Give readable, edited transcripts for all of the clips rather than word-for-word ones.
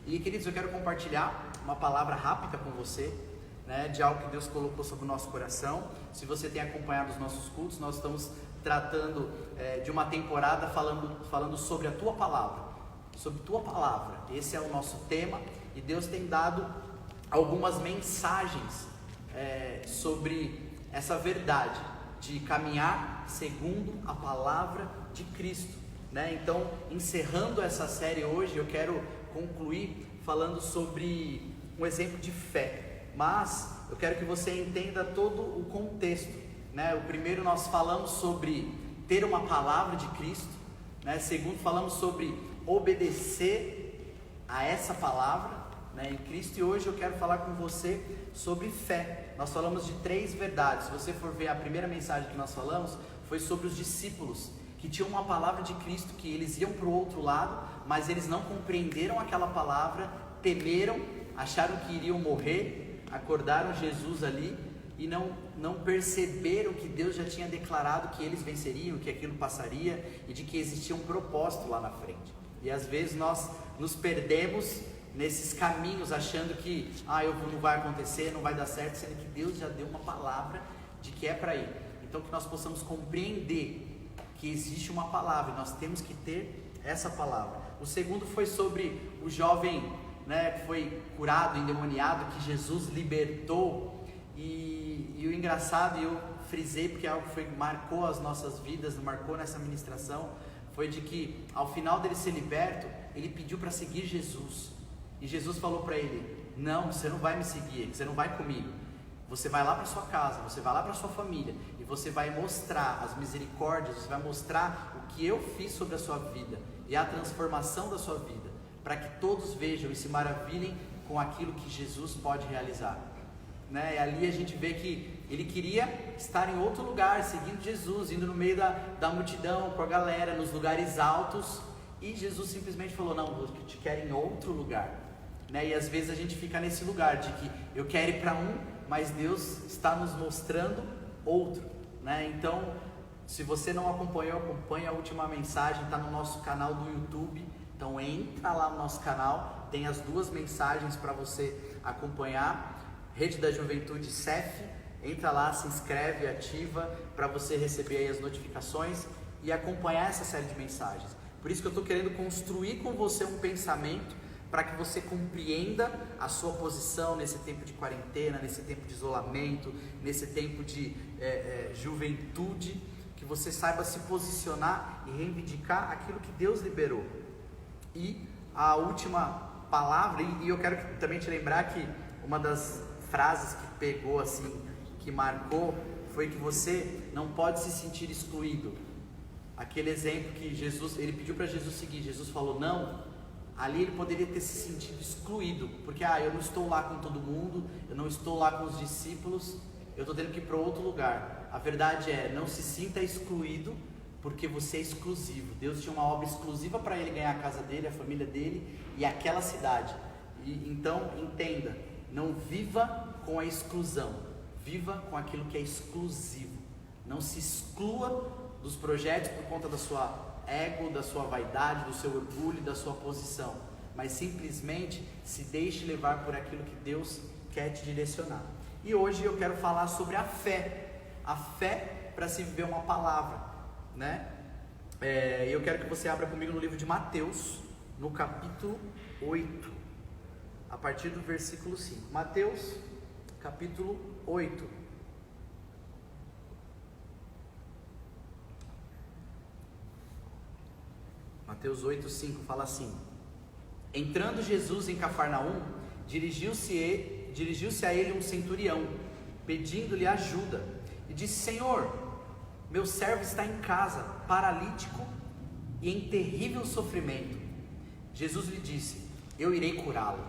E queridos, eu quero compartilhar uma palavra rápida com você, né, de algo que Deus colocou sobre o nosso coração. Se você tem acompanhado os nossos cultos, nós estamos tratando de uma temporada falando sobre a tua palavra, sobre tua palavra. Esse é o nosso tema e Deus tem dado algumas mensagens sobre essa verdade de caminhar segundo a palavra de Cristo, né? Então, encerrando essa série hoje, eu quero concluir falando sobre um exemplo de fé, mas eu quero que você entenda todo o contexto, né? O primeiro, nós falamos sobre ter uma palavra de Cristo, né? Segundo, falamos sobre obedecer a essa palavra, né, em Cristo. E hoje eu quero falar com você sobre fé. Nós falamos de 3 verdades. Se você for ver a primeira mensagem que nós falamos, foi sobre os discípulos que tinham uma palavra de Cristo, que eles iam para o outro lado, mas eles não compreenderam aquela palavra, temeram, acharam que iriam morrer, acordaram Jesus ali e não perceberam que Deus já tinha declarado que eles venceriam, que aquilo passaria e de que existia um propósito lá na frente. E às vezes nós nos perdemos nesses caminhos, achando que não vai acontecer, não vai dar certo, sendo que Deus já deu uma palavra de que é para ir. Então, que nós possamos compreender que existe uma palavra e nós temos que ter essa palavra. O segundo foi sobre o jovem, né, que foi curado, endemoniado, que Jesus libertou. E o engraçado, e eu frisei porque é algo que marcou as nossas vidas, marcou nessa ministração, foi de que ao final dele ser liberto, ele pediu para seguir Jesus. E Jesus falou para ele: não, você não vai me seguir, você não vai comigo. Você vai lá para sua casa, você vai lá para sua família e você vai mostrar as misericórdias, você vai mostrar o que eu fiz sobre a sua vida e a transformação da sua vida, para que todos vejam e se maravilhem com aquilo que Jesus pode realizar, né? E ali a gente vê que ele queria estar em outro lugar, seguindo Jesus, indo no meio da multidão, com a galera, nos lugares altos, e Jesus simplesmente falou: não, eu te quero em outro lugar, né? E às vezes a gente fica nesse lugar de que eu quero ir para mas Deus está nos mostrando outro, né? Então, se você não acompanhou, acompanhe a última mensagem, está no nosso canal do YouTube. Então entra lá no nosso canal, tem as 2 mensagens para você acompanhar. Rede da Juventude CEF, entra lá, se inscreve, ativa para você receber aí as notificações e acompanhar essa série de mensagens. Por isso que eu estou querendo construir com você um pensamento para que você compreenda a sua posição nesse tempo de quarentena, nesse tempo de isolamento, nesse tempo de juventude, que você saiba se posicionar e reivindicar aquilo que Deus liberou. E a última palavra, e eu quero também te lembrar que uma das frases que pegou assim, que marcou, foi que você não pode se sentir excluído. Aquele exemplo que ele pediu para Jesus seguir, Jesus falou não. Ali ele poderia ter se sentido excluído, porque eu não estou lá com todo mundo, eu não estou lá com os discípulos, eu estou tendo que ir para outro lugar. A verdade é, não se sinta excluído, porque você é exclusivo. Deus tinha uma obra exclusiva para ele ganhar a casa dele, a família dele e aquela cidade. Então entenda, não viva com a exclusão, viva com aquilo que é exclusivo. Não se exclua dos projetos por conta da sua ego, da sua vaidade, do seu orgulho, da sua posição, mas simplesmente se deixe levar por aquilo que Deus quer te direcionar. E hoje eu quero falar sobre a fé para se viver uma palavra, né? Eu quero que você abra comigo no livro de Mateus, no capítulo 8, a partir do versículo 5. Mateus, capítulo 8. Mateus 8:5 fala assim: entrando Jesus em Cafarnaum, dirigiu-se a ele um centurião, pedindo-lhe ajuda, e disse: Senhor, meu servo está em casa, paralítico e em terrível sofrimento. Jesus lhe disse: eu irei curá-lo.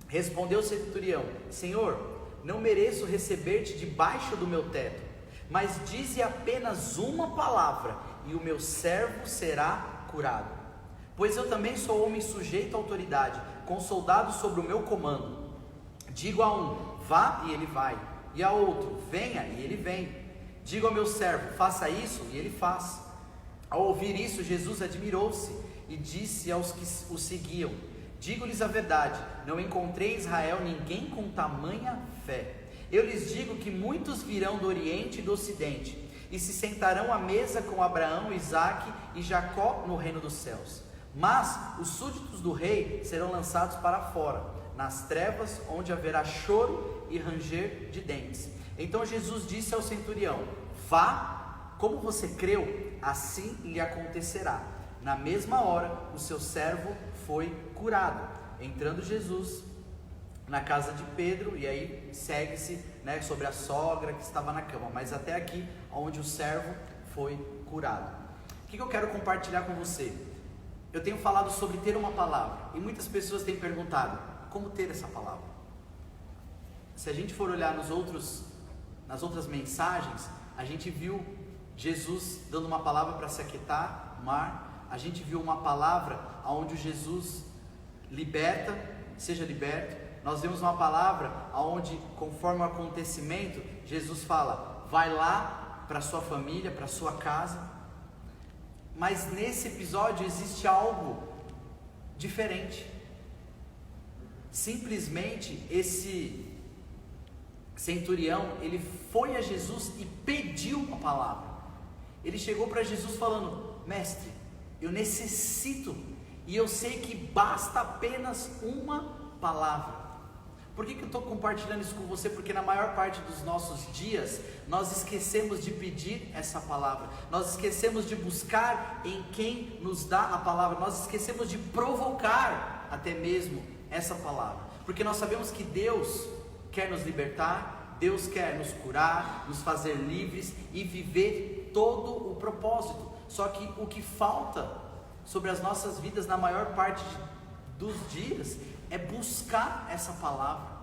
Respondeu o centurião: Senhor, não mereço receber-te debaixo do meu teto, mas dize apenas uma palavra e o meu servo será curado. Pois eu também sou homem sujeito à autoridade, com soldados sobre o meu comando. Digo a um: vá, e ele vai, e a outro: venha, e ele vem. Digo ao meu servo: faça isso, e ele faz. Ao ouvir isso, Jesus admirou-se e disse aos que o seguiam: Digo-lhes a verdade, não encontrei em Israel ninguém com tamanha fé. Eu lhes digo que muitos virão do Oriente e do Ocidente, e se sentarão à mesa com Abraão, Isaque e Jacó no reino dos céus. Mas os súditos do rei serão lançados para fora, nas trevas, onde haverá choro e ranger de dentes. Então Jesus disse ao centurião: vá, como você creu, assim lhe acontecerá. Na mesma hora, o seu servo foi curado. Entrando Jesus na casa de Pedro, e aí segue-se, sobre a sogra que estava na cama, mas até aqui, onde o servo foi curado. O que eu quero compartilhar com você? Eu tenho falado sobre ter uma palavra, e muitas pessoas têm perguntado, como ter essa palavra? Se a gente for olhar nas outras mensagens, a gente viu Jesus dando uma palavra para se aquietar o mar, a gente viu uma palavra onde Jesus liberta, seja liberto. Nós vemos uma palavra onde, conforme o acontecimento, Jesus fala, vai lá para a sua família, para a sua casa. Mas nesse episódio existe algo diferente. Simplesmente esse centurião, ele foi a Jesus e pediu uma palavra. Ele chegou para Jesus falando, mestre, eu necessito, e eu sei que basta apenas uma palavra. Por que eu estou compartilhando isso com você? Porque na maior parte dos nossos dias, nós esquecemos de pedir essa palavra, nós esquecemos de buscar em quem nos dá a palavra, nós esquecemos de provocar até mesmo essa palavra, porque nós sabemos que Deus quer nos libertar, Deus quer nos curar, nos fazer livres e viver todo o propósito. Só que o que falta sobre as nossas vidas na maior parte dos dias é buscar essa palavra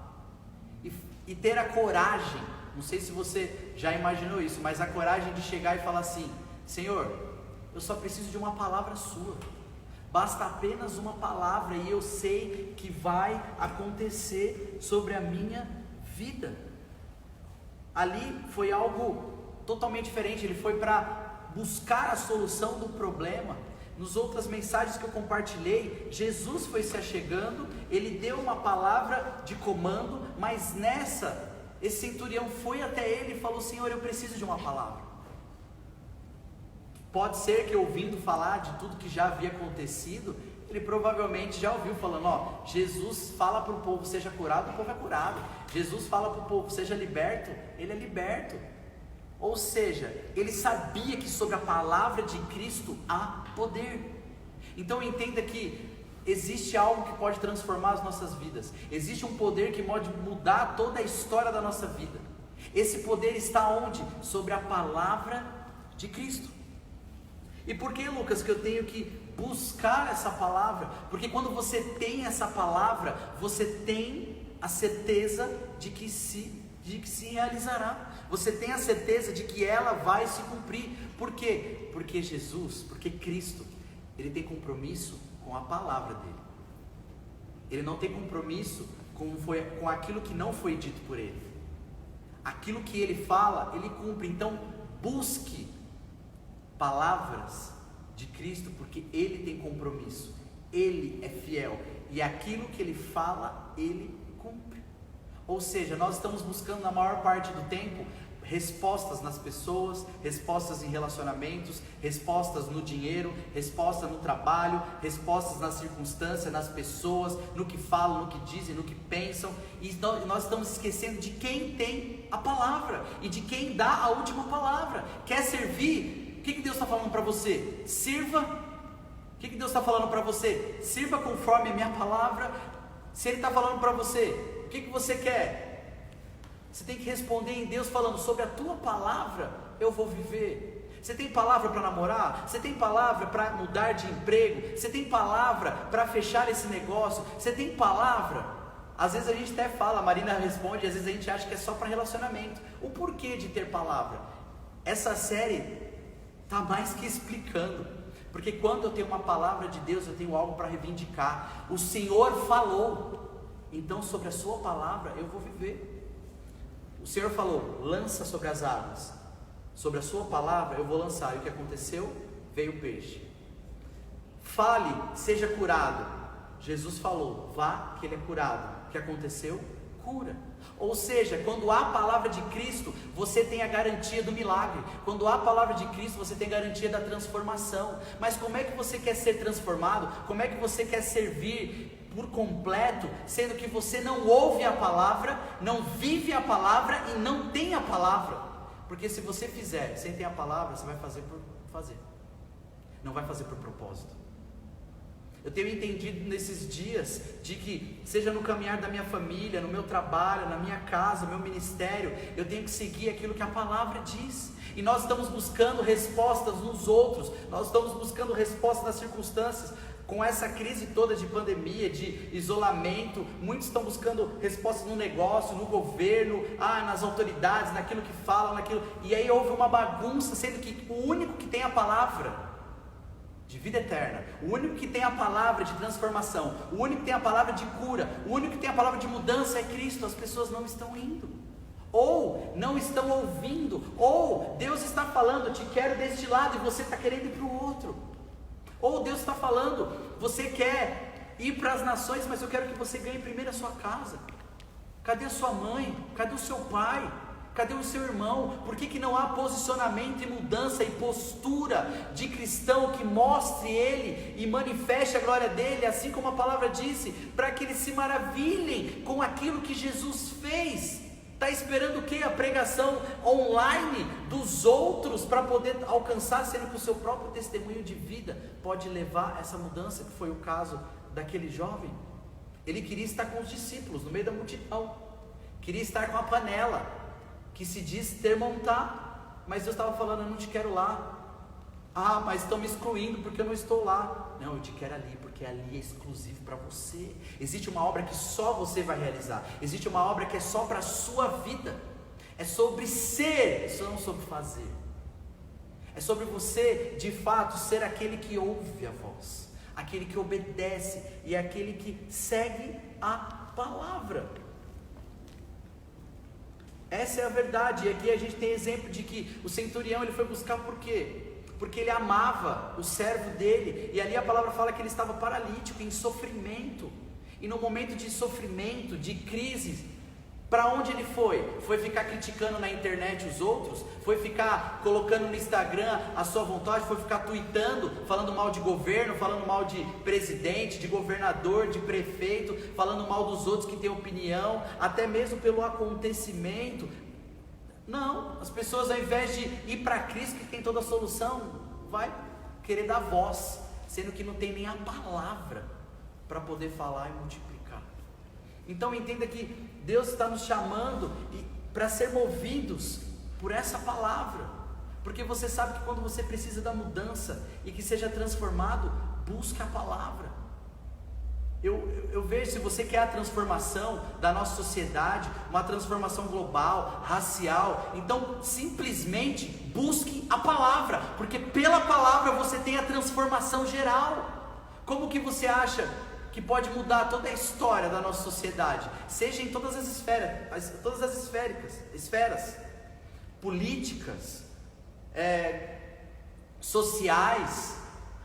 e ter a coragem, não sei se você já imaginou isso, mas a coragem de chegar e falar assim, Senhor, eu só preciso de uma palavra sua, basta apenas uma palavra e eu sei que vai acontecer sobre a minha vida. Ali foi algo totalmente diferente, ele foi para buscar a solução do problema. Nas outras mensagens que eu compartilhei, Jesus foi se achegando, ele deu uma palavra de comando, mas nessa, esse centurião foi até ele e falou, Senhor, eu preciso de uma palavra. Pode ser que ouvindo falar de tudo que já havia acontecido, ele provavelmente já ouviu falando, Jesus fala para o povo, seja curado, o povo é curado. Jesus fala para o povo, seja liberto, ele é liberto. Ou seja, ele sabia que sobre a palavra de Cristo há poder. Então entenda que existe algo que pode transformar as nossas vidas. Existe um poder que pode mudar toda a história da nossa vida. Esse poder está onde? Sobre a palavra de Cristo. E por que, Lucas, que eu tenho que buscar essa palavra? Porque quando você tem essa palavra, você tem a certeza de que se realizará. Você tem a certeza de que ela vai se cumprir. Por quê? Porque Cristo, ele tem compromisso com a palavra dele. Ele não tem compromisso com aquilo que não foi dito por ele. Aquilo que ele fala, ele cumpre. Então, busque palavras de Cristo, porque ele tem compromisso. Ele é fiel. E aquilo que ele fala, ele cumpre. Ou seja, nós estamos buscando na maior parte do tempo respostas nas pessoas, respostas em relacionamentos, respostas no dinheiro, respostas no trabalho, respostas nas circunstâncias, nas pessoas, no que falam, no que dizem, no que pensam, e nós estamos esquecendo de quem tem a palavra e de quem dá a última palavra. Quer servir? O que Deus está falando para você? Sirva. O que Deus está falando para você? Sirva conforme a minha palavra. Se Ele está falando para você, o que você quer? Você tem que responder em Deus falando, sobre a tua palavra eu vou viver. Você tem palavra para namorar? Você tem palavra para mudar de emprego? Você tem palavra para fechar esse negócio? Você tem palavra? Às vezes a gente até fala, a Marina responde, às vezes a gente acha que é só para relacionamento. O porquê de ter palavra? Essa série está mais que explicando. Porque quando eu tenho uma palavra de Deus, eu tenho algo para reivindicar. O Senhor falou, então sobre a sua palavra eu vou viver. O Senhor falou, lança sobre as águas. Sobre a sua palavra eu vou lançar. E o que aconteceu? Veio o peixe. Fale, seja curado. Jesus falou, vá que ele é curado. O que aconteceu? Cura. Ou seja, quando há a palavra de Cristo, você tem a garantia do milagre. Quando há a palavra de Cristo, você tem a garantia da transformação. Mas como é que você quer ser transformado? Como é que você quer servir por completo, sendo que você não ouve a palavra, não vive a palavra e não tem a palavra? Porque se você fizer sem ter a palavra, você vai fazer por fazer, não vai fazer por propósito. Eu tenho entendido nesses dias de que, seja no caminhar da minha família, no meu trabalho, na minha casa, no meu ministério, eu tenho que seguir aquilo que a palavra diz. E nós estamos buscando respostas nos outros, nós estamos buscando respostas nas circunstâncias. Com essa crise toda de pandemia, de isolamento, muitos estão buscando respostas no negócio, no governo, nas autoridades, naquilo que falam, naquilo. E aí houve uma bagunça, sendo que o único que tem a palavra de vida eterna, o único que tem a palavra de transformação, o único que tem a palavra de cura, o único que tem a palavra de mudança é Cristo. As pessoas não estão indo, ou não estão ouvindo, ou Deus está falando, eu te quero deste lado, e você está querendo ir para o outro. Ou Deus está falando, você quer ir para as nações, mas eu quero que você ganhe primeiro a sua casa. Cadê a sua mãe? Cadê o seu pai? Cadê o seu irmão? Por que não há posicionamento e mudança e postura de cristão que mostre ele e manifeste a glória dele, assim como a palavra disse, para que eles se maravilhem com aquilo que Jesus fez? Está esperando o que? A pregação online dos outros para poder alcançar, sendo que o seu próprio testemunho de vida pode levar essa mudança, que foi o caso daquele jovem. Ele queria estar com os discípulos no meio da multidão, queria estar com a panela que se diz ter montar, mas Deus estava falando, eu não te quero lá. Mas estão me excluindo porque eu não estou lá. Não, eu te quero ali, porque ali é exclusivo para você. Existe uma obra que só você vai realizar, existe uma obra que é só para a sua vida. É sobre ser, não sobre fazer. É sobre você, de fato, ser aquele que ouve a voz, aquele que obedece e aquele que segue a palavra. Essa é a verdade. E aqui a gente tem exemplo de que o centurião, ele foi buscar por quê? Porque ele amava o servo dele, e ali a palavra fala que ele estava paralítico, em sofrimento, e no momento de sofrimento, de crise, para onde ele foi? Foi ficar criticando na internet os outros? Foi ficar colocando no Instagram a sua vontade? Foi ficar tweetando, falando mal de governo, falando mal de presidente, de governador, de prefeito, falando mal dos outros que têm opinião, até mesmo pelo acontecimento? Não, as pessoas, ao invés de ir para Cristo, que tem toda a solução, vai querer dar voz, sendo que não tem nem a palavra para poder falar e multiplicar. Então entenda que Deus está nos chamando para ser movidos por essa palavra, porque você sabe que quando você precisa da mudança e que seja transformado, busque a palavra. Eu vejo, se você quer a transformação da nossa sociedade, uma transformação global, racial, então simplesmente busque a palavra, porque pela palavra você tem a transformação geral. Como que você acha que pode mudar toda a história da nossa sociedade? Seja em todas as esferas, políticas, sociais,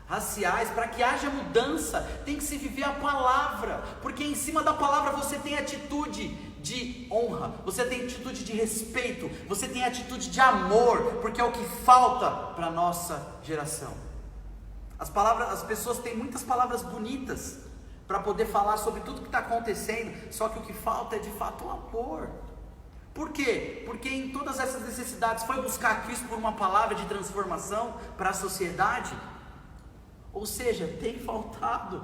raciais. Para que haja mudança, tem que se viver a palavra, porque em cima da palavra você tem atitude de honra, você tem atitude de respeito, você tem atitude de amor, porque é o que falta para a nossa geração. As pessoas têm muitas palavras bonitas para poder falar sobre tudo que está acontecendo, só que o que falta é de fato o amor. Por quê? Porque em todas essas necessidades foi buscar Cristo por uma palavra de transformação para a sociedade? Ou seja, tem faltado.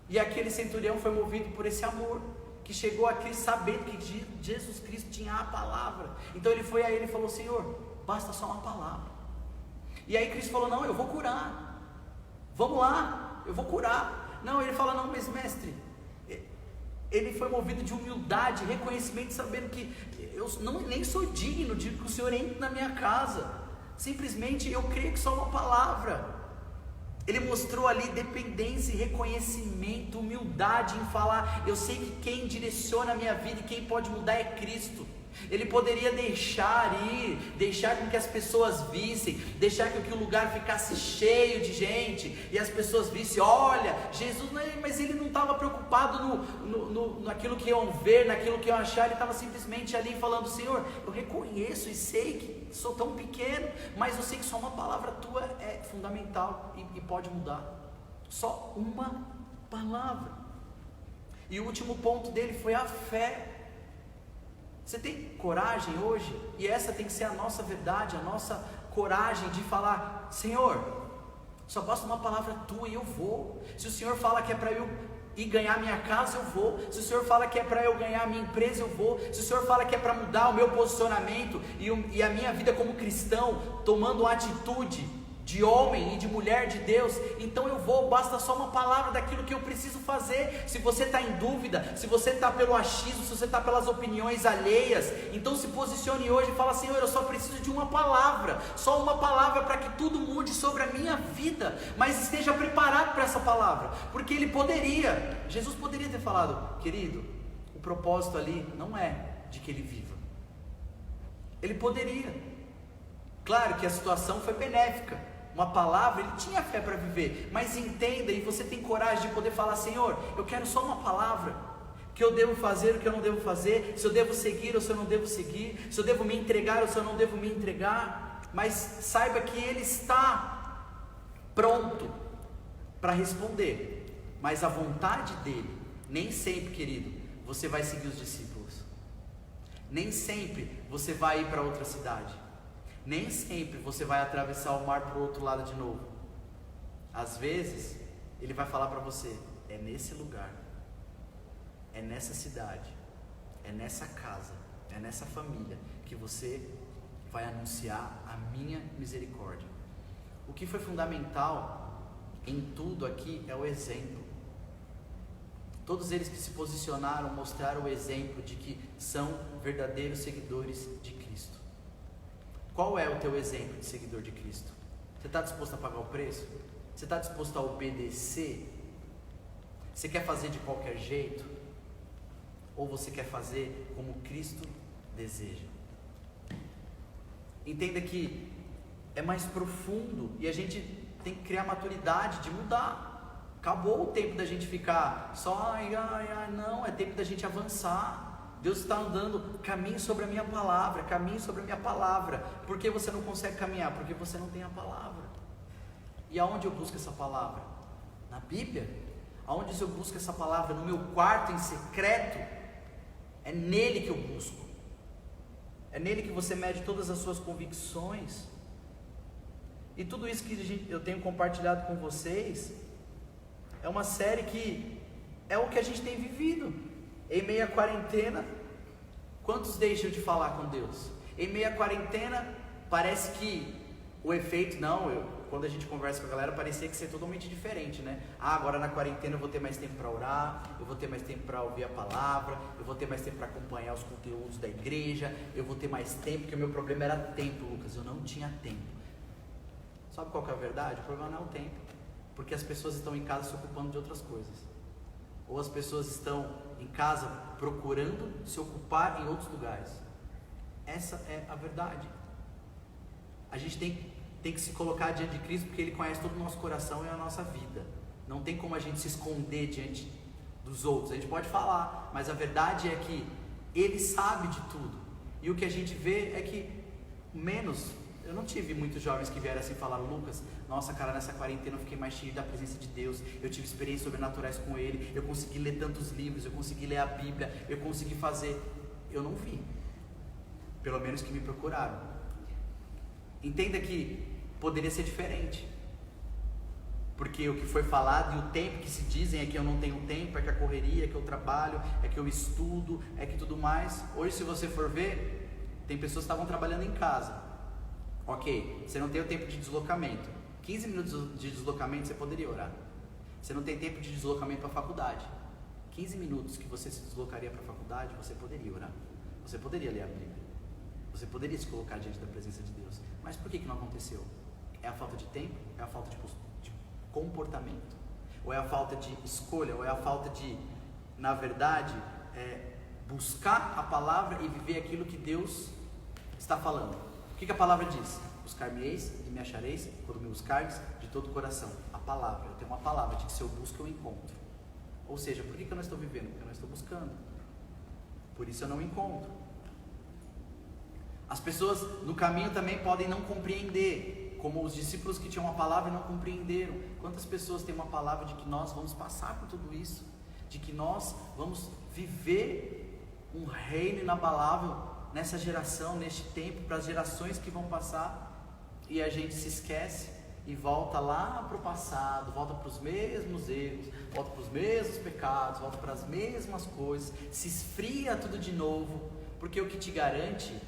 E aquele centurião foi movido por esse amor, que chegou a Cristo sabendo que Jesus Cristo tinha a palavra. Então ele foi a ele e falou: Senhor, basta só uma palavra. E aí Cristo falou: não, eu vou curar. Vamos lá, eu vou curar. Não, ele fala: não, mas mestre, ele foi movido de humildade, reconhecimento, sabendo que eu nem sou digno de que o Senhor entre na minha casa. Simplesmente eu creio que só uma palavra. Ele mostrou ali dependência, reconhecimento, humildade em falar: eu sei que quem direciona a minha vida e quem pode mudar é Cristo. Ele poderia deixar ir, deixar com que as pessoas vissem, deixar com que o lugar ficasse cheio de gente, e as pessoas vissem, olha, Jesus, mas ele não estava preocupado naquilo que iam ver, naquilo que iam achar, ele estava simplesmente ali falando, Senhor, eu reconheço e sei que sou tão pequeno, mas eu sei que só uma palavra tua é fundamental e pode mudar, só uma palavra. E o último ponto dele foi a fé. Você tem coragem hoje? E essa tem que ser a nossa verdade, a nossa coragem de falar, Senhor, só basta uma palavra tua e eu vou. Se o Senhor fala que é para eu ir ganhar minha casa, eu vou. Se o Senhor fala que é para eu ganhar minha empresa, eu vou. Se o Senhor fala que é para mudar o meu posicionamento e a minha vida como cristão, tomando uma atitude de homem e de mulher de Deus, então eu vou, basta só uma palavra daquilo que eu preciso fazer. Se você está em dúvida, se você está pelo achismo, se você está pelas opiniões alheias, então se posicione hoje e fala, Senhor, eu só preciso de uma palavra, só uma palavra para que tudo mude sobre a minha vida, mas esteja preparado para essa palavra, porque Jesus poderia ter falado, querido, o propósito ali não é de que ele viva, ele poderia, claro que a situação foi benéfica, uma palavra, ele tinha fé para viver, mas entenda, e você tem coragem de poder falar, Senhor, eu quero só uma palavra, que eu devo fazer, o que eu não devo fazer, se eu devo seguir ou se eu não devo seguir, se eu devo me entregar ou se eu não devo me entregar, mas saiba que ele está pronto para responder, mas a vontade dele, nem sempre, querido, você vai seguir os discípulos, nem sempre você vai ir para outra cidade, nem sempre você vai atravessar o mar para o outro lado de novo. Às vezes, ele vai falar para você, é nesse lugar, é nessa cidade, é nessa casa, é nessa família, que você vai anunciar a minha misericórdia. O que foi fundamental em tudo aqui é o exemplo. Todos eles que se posicionaram, mostraram o exemplo de que são verdadeiros seguidores de Cristo. Qual é o teu exemplo de seguidor de Cristo? Você está disposto a pagar o preço? Você está disposto a obedecer? Você quer fazer de qualquer jeito? Ou você quer fazer como Cristo deseja? Entenda que é mais profundo e a gente tem que criar maturidade de mudar. Acabou o tempo da gente ficar só, não, é tempo da gente avançar. Deus está andando, caminhe sobre a minha palavra, caminhe sobre a minha palavra. Por que você não consegue caminhar? Porque você não tem a palavra. E aonde eu busco essa palavra? Na Bíblia. Aonde eu busco essa palavra? No meu quarto em secreto. É nele que eu busco. É nele que você mede todas as suas convicções. E tudo isso que eu tenho compartilhado com vocês é uma série que é o que a gente tem vivido. Em meio à quarentena, quantos deixam de falar com Deus? Em meio à quarentena, parece que o efeito, quando a gente conversa com a galera, parecia que ia ser totalmente diferente, né? Agora na quarentena eu vou ter mais tempo para orar, eu vou ter mais tempo para ouvir a palavra, eu vou ter mais tempo para acompanhar os conteúdos da igreja, eu vou ter mais tempo, porque o meu problema era tempo, Lucas, eu não tinha tempo. Sabe qual que é a verdade? O problema não é o tempo, porque as pessoas estão em casa se ocupando de outras coisas, ou as pessoas estão em casa procurando se ocupar em outros lugares. Essa é a verdade. A gente tem que se colocar diante de Cristo, porque Ele conhece todo o nosso coração e a nossa vida. Não tem como a gente se esconder diante dos outros. A gente pode falar, mas a verdade é que Ele sabe de tudo. E o que a gente vê é que eu não tive muitos jovens que vieram assim e falaram, Lucas, nossa cara, nessa quarentena eu fiquei mais cheio da presença de Deus, eu tive experiências sobrenaturais com Ele, eu consegui ler tantos livros, eu consegui ler a Bíblia, eu consegui fazer. Eu não vi, pelo menos que me procuraram. Entenda que poderia ser diferente, porque o que foi falado e o tempo que se dizem é que eu não tenho tempo, é que a correria, é que eu trabalho, é que eu estudo, é que tudo mais. Hoje, se você for ver, tem pessoas que estavam trabalhando em casa. Ok, você não tem o tempo de deslocamento, 15 minutos de deslocamento você poderia orar. Você não tem tempo de deslocamento para a faculdade, 15 minutos que você se deslocaria para a faculdade, você poderia orar. Você poderia ler a Bíblia, você poderia se colocar diante da presença de Deus. Mas por que não aconteceu? É a falta de tempo? É a falta de comportamento? Ou é a falta de escolha? Ou é a falta de, na verdade, buscar a palavra e viver aquilo que Deus está falando. O que a palavra diz? Buscar-me-eis e me achareis quando me buscardes de todo o coração. A palavra, eu tenho uma palavra de que se eu busco eu encontro. Ou seja, por que eu não estou vivendo? Porque eu não estou buscando. Por isso eu não encontro. As pessoas no caminho também podem não compreender, como os discípulos que tinham uma palavra e não compreenderam. Quantas pessoas têm uma palavra de que nós vamos passar por tudo isso? De que nós vamos viver um reino inabalável nessa geração, neste tempo, para as gerações que vão passar, e a gente se esquece e volta lá para o passado, volta para os mesmos erros, volta para os mesmos pecados, volta para as mesmas coisas, se esfria tudo de novo, porque o que te garante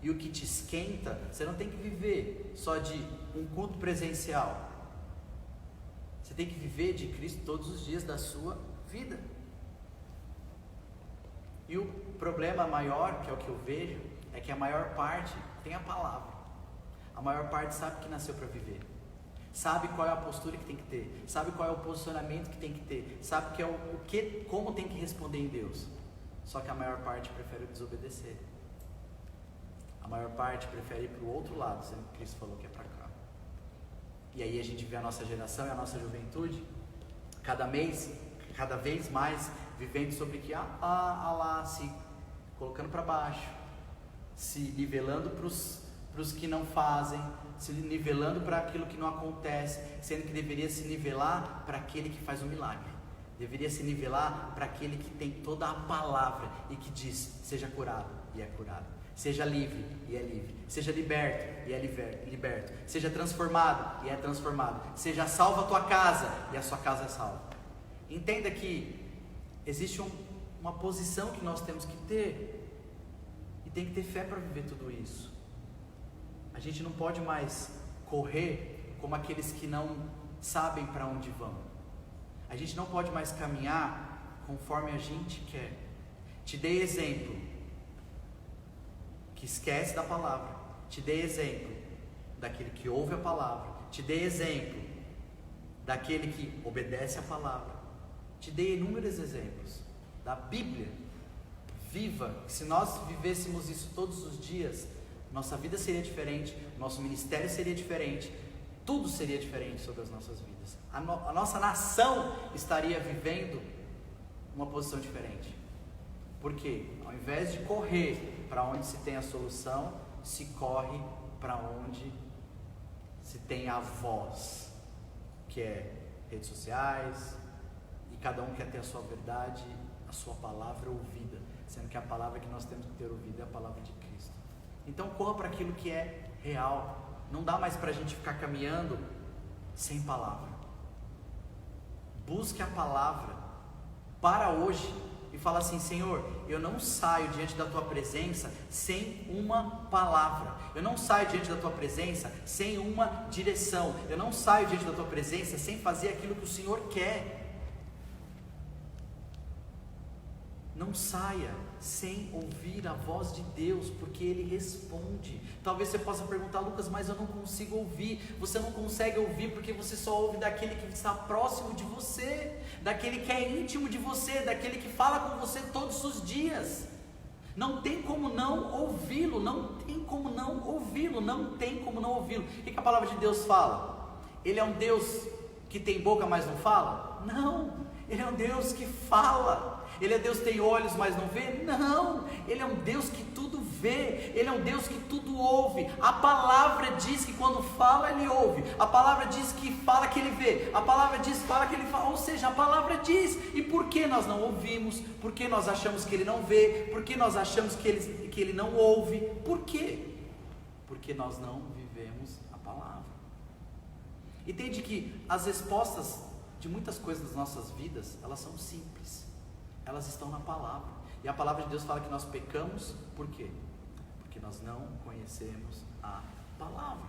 e o que te esquenta, você não tem que viver só de um culto presencial, você tem que viver de Cristo todos os dias da sua vida. E o problema maior, que é o que eu vejo, é que a maior parte tem a palavra. A maior parte sabe que nasceu para viver. Sabe qual é a postura que tem que ter. Sabe qual é o posicionamento que tem que ter. Sabe como tem que responder em Deus. Só que a maior parte prefere desobedecer. A maior parte prefere ir para o outro lado, sendo que Cristo falou que é para cá. E aí a gente vê a nossa geração e a nossa juventude, cada vez mais vivendo sobre que se colocando para baixo, se nivelando para os que não fazem, se nivelando para aquilo que não acontece, sendo que deveria se nivelar para aquele que faz o milagre, deveria se nivelar para aquele que tem toda a palavra e que diz: seja curado e é curado, seja livre e é livre, seja liberto e é liberto, seja transformado e é transformado, seja salva a tua casa e a sua casa é salva. Entenda que existe uma posição que nós temos que ter, e tem que ter fé para viver tudo isso. A gente não pode mais correr como aqueles que não sabem para onde vão. A gente não pode mais caminhar conforme a gente quer. Te dei exemplo que esquece da palavra, te dei exemplo daquele que ouve a palavra, te dei exemplo daquele que obedece a palavra. Te dei inúmeros exemplos da Bíblia viva, que se nós vivêssemos isso todos os dias, nossa vida seria diferente, nosso ministério seria diferente, tudo seria diferente sobre as nossas vidas. A nossa nação estaria vivendo uma posição diferente. Porque ao invés de correr para onde se tem a solução, se corre para onde se tem a voz, que é redes sociais, e cada um quer ter a sua verdade, a sua palavra ouvida, sendo que a palavra que nós temos que ter ouvido é a palavra de Cristo. Então corra para aquilo que é real. Não dá mais para a gente ficar caminhando sem palavra. Busque a palavra para hoje e fala assim: Senhor, eu não saio diante da tua presença sem uma palavra, eu não saio diante da tua presença sem uma direção, eu não saio diante da tua presença sem fazer aquilo que o Senhor quer. Não saia sem ouvir a voz de Deus, porque Ele responde. Talvez você possa perguntar: Lucas, mas eu não consigo ouvir. Você não consegue ouvir porque você só ouve daquele que está próximo de você, daquele que é íntimo de você, daquele que fala com você todos os dias. Não tem como não ouvi-lo, não tem como não ouvi-lo, não tem como não ouvi-lo. O que a palavra de Deus fala? Ele é um Deus que tem boca, mas não fala? Não, Ele é um Deus que fala. Ele é Deus que tem olhos, mas não vê? Não, Ele é um Deus que tudo vê, Ele é um Deus que tudo ouve. A palavra diz que quando fala, Ele ouve. A palavra diz que fala que Ele vê. A palavra diz que fala que Ele fala. Ou seja, a palavra diz. E por que nós não ouvimos? Por que nós achamos que Ele não vê? Por que nós achamos que Ele não ouve? Por quê? Porque nós não vivemos a palavra. Entende que as respostas de muitas coisas das nossas vidas, elas são simples. Elas estão na palavra. E a palavra de Deus fala que nós pecamos, por quê? Porque nós não conhecemos a palavra.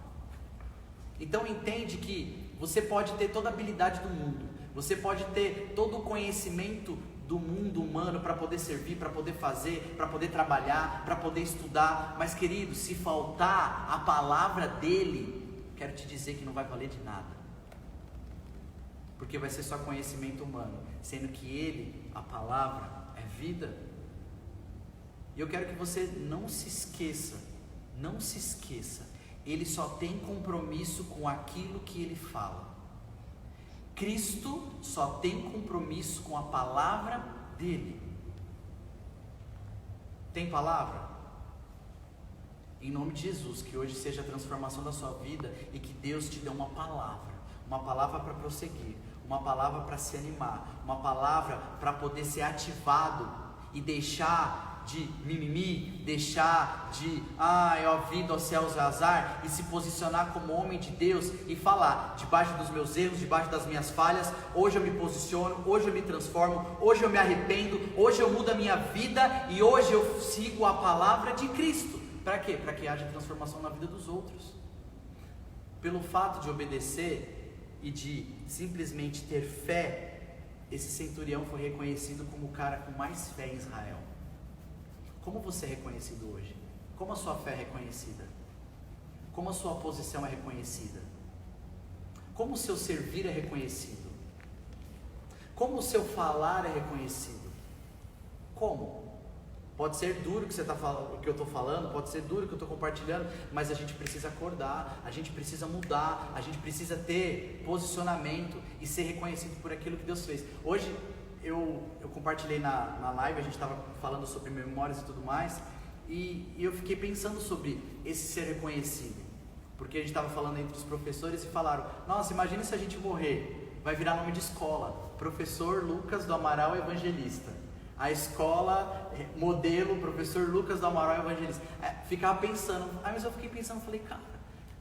Então entende que você pode ter toda a habilidade do mundo, você pode ter todo o conhecimento do mundo humano para poder servir, para poder fazer, para poder trabalhar, para poder estudar, mas querido, se faltar a palavra dele, quero te dizer que não vai valer de nada. Porque vai ser só conhecimento humano, sendo que Ele, a palavra, é vida. E eu quero que você não se esqueça, ele só tem compromisso com aquilo que ele fala. Cristo só tem compromisso com a palavra dele. Tem palavra? Em nome de Jesus, que hoje seja a transformação da sua vida e que Deus te dê uma palavra para prosseguir, uma palavra para se animar, uma palavra para poder ser ativado e deixar de mimimi, deixar de ó vida, ó céus, ó azar, e se posicionar como homem de Deus e falar, debaixo dos meus erros, debaixo das minhas falhas, hoje eu me posiciono, hoje eu me transformo, hoje eu me arrependo, hoje eu mudo a minha vida e hoje eu sigo a palavra de Cristo. Para quê? Para que haja transformação na vida dos outros. Pelo fato de obedecer e de simplesmente ter fé, esse centurião foi reconhecido como o cara com mais fé em Israel. Como você é reconhecido hoje? Como a sua fé é reconhecida? Como a sua posição é reconhecida? Como o seu servir é reconhecido? Como o seu falar é reconhecido? Como? Pode ser duro o que eu estou falando, pode ser duro o que eu estou compartilhando, mas a gente precisa acordar, a gente precisa mudar, a gente precisa ter posicionamento e ser reconhecido por aquilo que Deus fez. Hoje eu compartilhei na live, a gente estava falando sobre memórias e tudo mais, e eu fiquei pensando sobre esse ser reconhecido, porque a gente estava falando entre os professores e falaram, nossa, imagina se a gente morrer, vai virar nome de escola, Professor Lucas do Amaral Evangelista. A escola, modelo, Professor Lucas do Amaral Evangelista. Ficava pensando, mas eu fiquei pensando, falei, cara,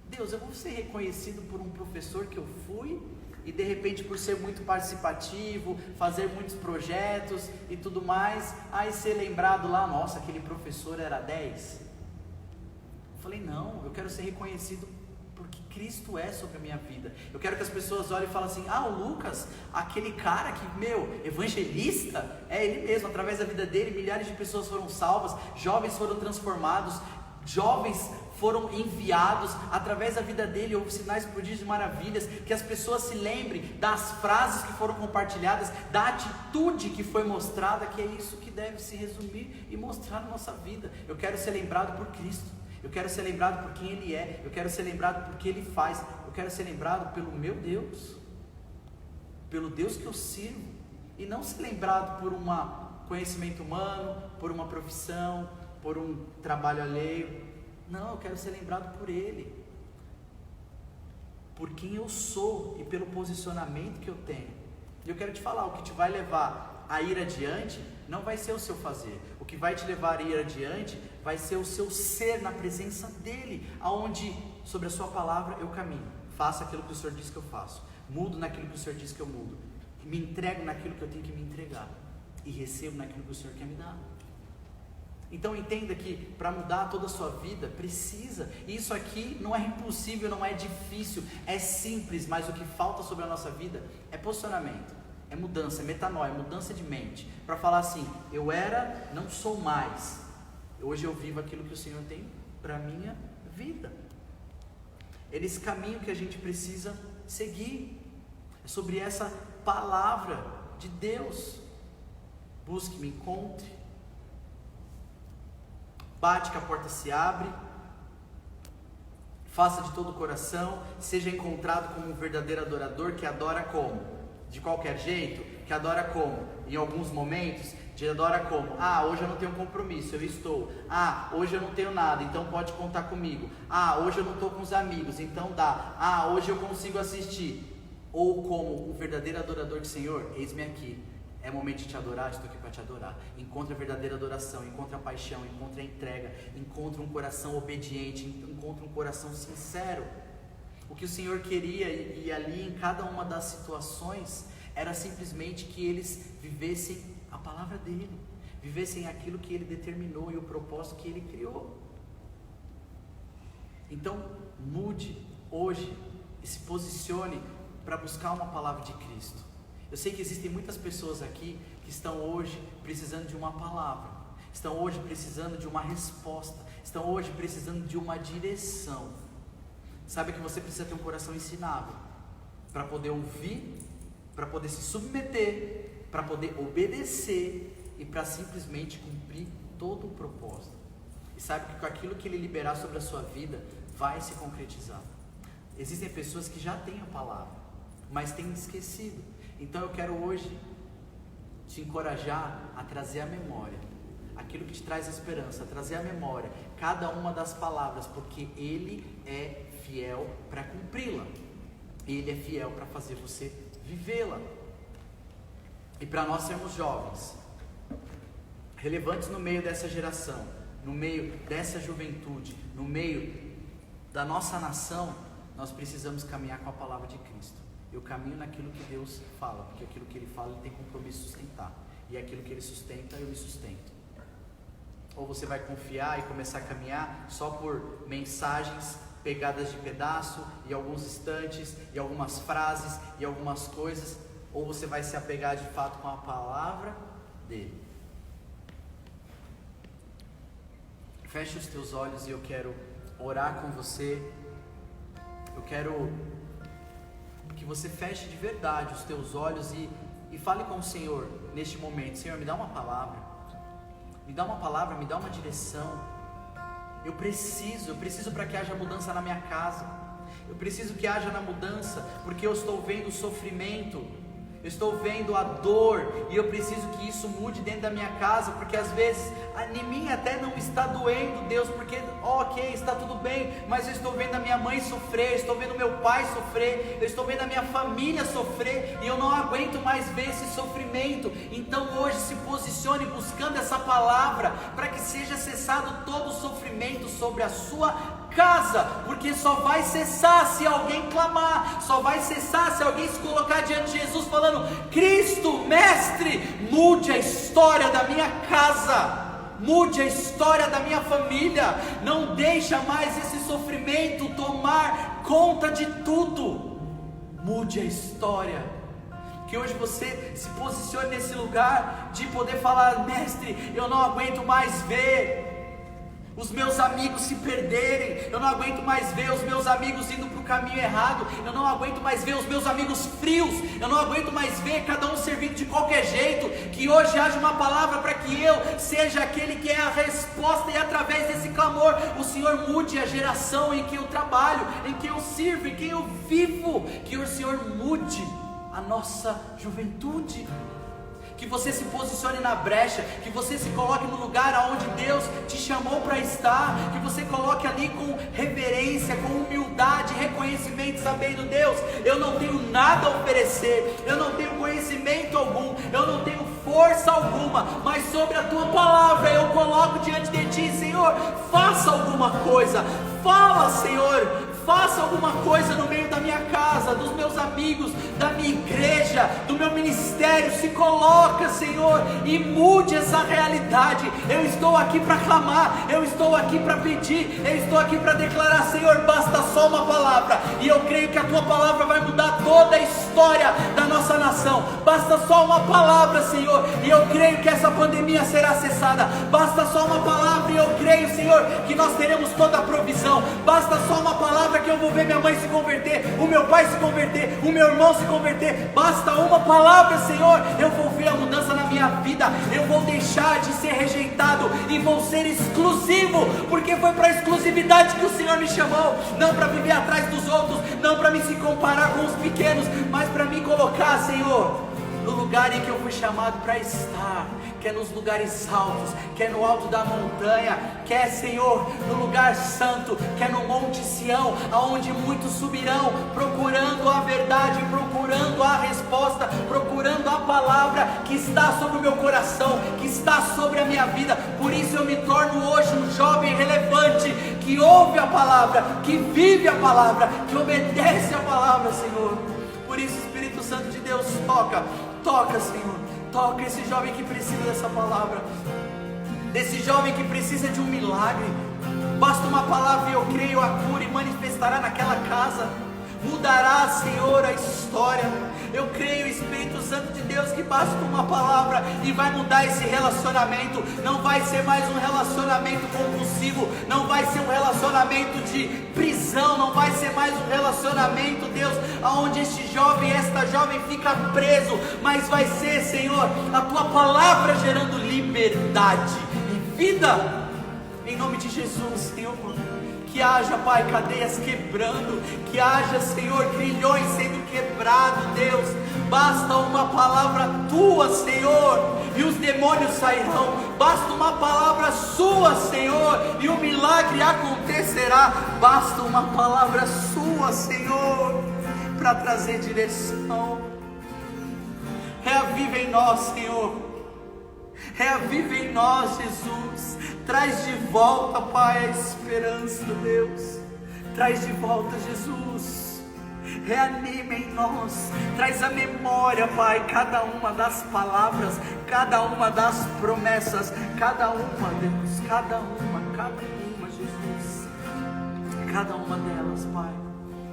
Deus, eu vou ser reconhecido por um professor que eu fui, e de repente por ser muito participativo, fazer muitos projetos e tudo mais, aí ser lembrado lá, nossa, aquele professor era 10. Eu falei, não, eu quero ser reconhecido porque Cristo é sobre a minha vida. Eu quero que as pessoas olhem e falem assim, o Lucas, aquele cara que, evangelista, é ele mesmo. Através da vida dele, milhares de pessoas foram salvas, jovens foram transformados, jovens foram enviados. Através da vida dele houve sinais, prodígios e maravilhas. Que as pessoas se lembrem das frases que foram compartilhadas, da atitude que foi mostrada, que é isso que deve se resumir e mostrar na nossa vida. Eu quero ser lembrado por Cristo. Eu quero ser lembrado por quem Ele é, eu quero ser lembrado por que Ele faz, eu quero ser lembrado pelo meu Deus, pelo Deus que eu sirvo, e não ser lembrado por um conhecimento humano, por uma profissão, por um trabalho alheio. Não, eu quero ser lembrado por Ele, por quem eu sou e pelo posicionamento que eu tenho. E eu quero te falar, o que te vai levar a ir adiante não vai ser o seu fazer. O que vai te levar a ir adiante vai ser o seu ser na presença dele, aonde sobre a sua palavra eu caminho, faço aquilo que o Senhor diz que eu faço, mudo naquilo que o Senhor diz que eu mudo, me entrego naquilo que eu tenho que me entregar e recebo naquilo que o Senhor quer me dar. Então entenda que para mudar toda a sua vida precisa, e isso aqui não é impossível, não é difícil, é simples, mas o que falta sobre a nossa vida é posicionamento. É mudança, é metanoia, é mudança de mente. Para falar assim, eu era, não sou mais. Hoje eu vivo aquilo que o Senhor tem para a minha vida. É nesse caminho que a gente precisa seguir. É sobre essa palavra de Deus. Busque, me encontre. Bate que a porta se abre. Faça de todo o coração. Seja encontrado como um verdadeiro adorador que adora como? De qualquer jeito, que adora como? Em alguns momentos, de adora como? Hoje eu não tenho compromisso, eu estou. Hoje eu não tenho nada, então pode contar comigo. Hoje eu não estou com os amigos, então dá. Hoje eu consigo assistir. Ou como um verdadeiro adorador do Senhor, eis-me aqui. É momento de te adorar, estou aqui para te adorar. Encontre a verdadeira adoração, encontre a paixão, encontre a entrega, encontre um coração obediente, encontre um coração sincero. O que o Senhor queria, e ali em cada uma das situações, era simplesmente que eles vivessem a palavra dele, vivessem aquilo que ele determinou e o propósito que ele criou. Então mude hoje e se posicione para buscar uma palavra de Cristo. Eu sei que existem muitas pessoas aqui que estão hoje precisando de uma palavra, estão hoje precisando de uma resposta, estão hoje precisando de uma direção. Sabe que você precisa ter um coração ensinável para poder ouvir, para poder se submeter, para poder obedecer e para simplesmente cumprir todo o propósito. E sabe que com aquilo que Ele liberar sobre a sua vida, vai se concretizar. Existem pessoas que já têm a palavra, mas têm esquecido. Então eu quero hoje te encorajar a trazer à memória aquilo que te traz esperança, a trazer à memória cada uma das palavras, porque Ele é fiel para cumpri-la. Ele é fiel para fazer você vivê-la. E para nós sermos jovens, relevantes no meio dessa geração, no meio dessa juventude, no meio da nossa nação, nós precisamos caminhar com a palavra de Cristo. Eu caminho naquilo que Deus fala, porque aquilo que Ele fala Ele tem compromisso de sustentar, e aquilo que Ele sustenta, eu me sustento. Ou você vai confiar e começar a caminhar só por mensagens pegadas de pedaço, e alguns instantes, e algumas frases, e algumas coisas, ou você vai se apegar de fato com a palavra dEle. Feche os teus olhos e eu quero orar com você. Eu quero que você feche de verdade os teus olhos e fale com o Senhor neste momento. Senhor, me dá uma palavra, me dá uma direção. Eu preciso para que haja mudança na minha casa. Eu preciso que haja na mudança, porque eu estou vendo o sofrimento, eu estou vendo a dor, e eu preciso que isso mude dentro da minha casa, porque às vezes em mim até não está doendo, Deus, porque ok, está tudo bem, mas eu estou vendo a minha mãe sofrer, eu estou vendo meu pai sofrer, eu estou vendo a minha família sofrer, e eu não aguento mais ver esse sofrimento. Então hoje se posicione buscando essa palavra, para que seja cessado todo o sofrimento sobre a sua casa, porque só vai cessar se alguém clamar, só vai cessar se alguém se colocar diante de Jesus falando: Cristo, Mestre, mude a história da minha casa, mude a história da minha família, não deixa mais esse sofrimento tomar conta de tudo, mude a história. Que hoje você se posicione nesse lugar de poder falar: Mestre, eu não aguento mais ver os meus amigos se perderem, eu não aguento mais ver os meus amigos indo para o caminho errado, eu não aguento mais ver os meus amigos frios, eu não aguento mais ver cada um servindo de qualquer jeito. Que hoje haja uma palavra para que eu seja aquele que é a resposta, e através desse clamor o Senhor mude a geração em que eu trabalho, em que eu sirvo, em que eu vivo. Que o Senhor mude a nossa juventude. Que você se posicione na brecha, que você se coloque no lugar onde Deus te chamou para estar, que você coloque ali com reverência, com humildade, reconhecimento, sabendo: Deus, eu não tenho nada a oferecer, eu não tenho conhecimento algum, eu não tenho força alguma, mas sobre a Tua palavra eu coloco diante de Ti. Senhor, faça alguma coisa, fala, Senhor, faça alguma coisa no meio da minha casa, dos meus amigos, da minha igreja, do meu ministério. Se coloca, Senhor, e mude essa realidade. Eu estou aqui para clamar, eu estou aqui para pedir, eu estou aqui para declarar: Senhor, basta só uma palavra, e eu creio que a Tua palavra vai mudar toda a história da nossa nação. Basta só uma palavra, Senhor, e eu creio que essa pandemia será cessada. Basta só uma palavra, e eu creio, Senhor, que nós teremos toda a provisão. Basta só uma palavra, que eu vou ver minha mãe se converter, o meu pai se converter, o meu irmão se converter. Basta uma palavra, Senhor, eu vou ver a mudança na minha vida. Eu vou deixar de ser rejeitado e vou ser exclusivo, porque foi para a exclusividade que o Senhor me chamou, não para viver atrás dos outros, não para me se comparar com os pequenos, mas para me colocar, Senhor, no lugar em que eu fui chamado para estar, que é nos lugares altos, que é no alto da montanha, que é, Senhor, no lugar santo, que é no Monte Sião, aonde muitos subirão, procurando a verdade, procurando a resposta, procurando a palavra que está sobre o meu coração, que está sobre a minha vida. Por isso eu me torno hoje um jovem relevante, que ouve a palavra, que vive a palavra, que obedece a palavra, Senhor. Por isso, Espírito Santo de Deus, toca, Senhor, toca esse jovem que precisa dessa palavra, desse jovem que precisa de um milagre. Basta uma palavra e eu creio, a cura e manifestará naquela casa. mudará, Senhor, a história. Eu creio, Espírito Santo de Deus, que basta uma palavra e vai mudar esse relacionamento. Não vai ser mais um relacionamento compulsivo, não vai ser um relacionamento de prisão, não vai ser mais um relacionamento, Deus, aonde este jovem, esta jovem fica preso, mas vai ser, Senhor, a tua palavra gerando liberdade e vida, em nome de Jesus, Senhor. Que haja, Pai, cadeias quebrando, que haja, Senhor, grilhões sendo quebrados, Deus. Basta uma palavra tua, Senhor, e os demônios sairão. Basta uma palavra sua, Senhor, e o milagre acontecerá. Basta uma palavra sua, Senhor, para trazer direção. Reaviva em nós, Senhor. Reaviva em nós, Jesus. Traz de volta, Pai, a esperança, Deus. Traz de volta, Jesus. Reanima em nós. Traz a memória, Pai, cada uma das palavras, cada uma das promessas, cada uma, Deus, cada uma, Jesus. Cada uma delas, Pai.